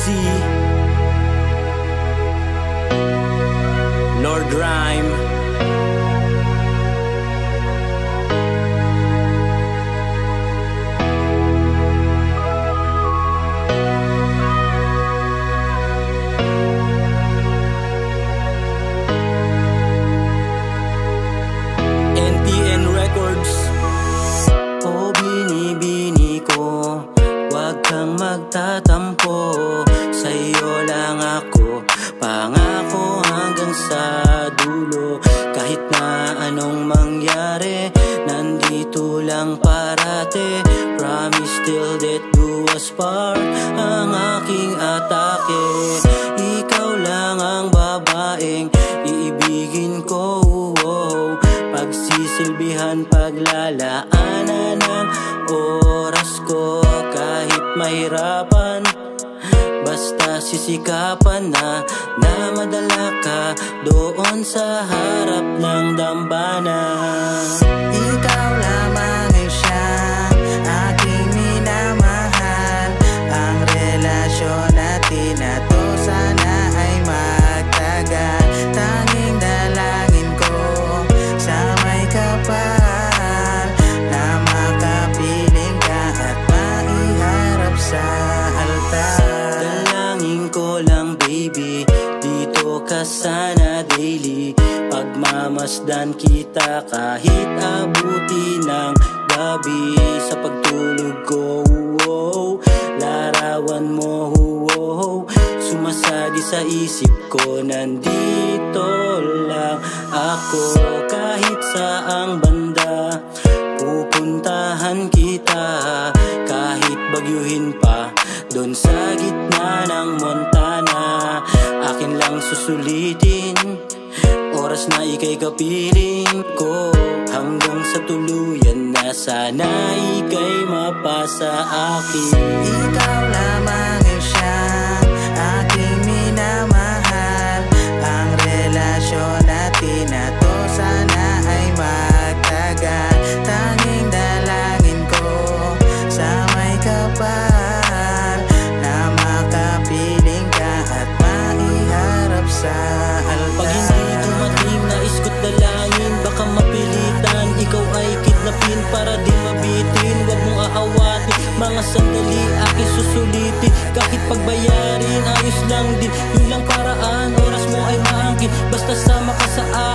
Easy, Lord Rhyme. NTN Records. O binibini ko, wag kang magtatampo. Sa'yo lang ako, pangako hanggang sa dulo. Kahit na anong mangyari, nandito lang parate. Promise till death do us part, ang aking atake. Ikaw lang ang babaeng iibigin ko, pagsisilbihan, paglalaanan ng oras ko. Kahit mahirapan, basta sisikapan na madala ka doon sa harap ng dambana. Ikaw lamang ay siyang aking minamahal. Ang relasyon natin na to sana ay magtagal. Tanging dalangin ko sa may kapal na makapiling ka at maiharap sa altar. Dalangin ko lang baby, dito ka sana daily. Pagmamasdan kita kahit abuti ng gabi. Sa pagtulog ko, larawan mo, sumasadi sa isip ko. Nandito lang ako, kahit saang banda pupuntahan kita. Kahit bagyuhin pa doon sa gitna ng Montana, akin lang susulitin oras na ika'y kapiling ko. Hanggang sa tuluyan na sana ika'y mapasa akin. Ikaw lamang ay siyang aking minamahal. Ang relasyon natin na to sana ay magtagal. Tanging dalangin ko sa may kapal na makapiling ka at maiharap sa altar. Pag hindi dumating, nais ko't dalangin, baka mapilitan ikaw ay kidnapin para di mabitin. Huwag mong aawatin, mga sandali aking susulitin. Kahit pagbayarin, ayos lang din, yun lang paraan. Oras mo ay maangkin, basta sama ka sa akin.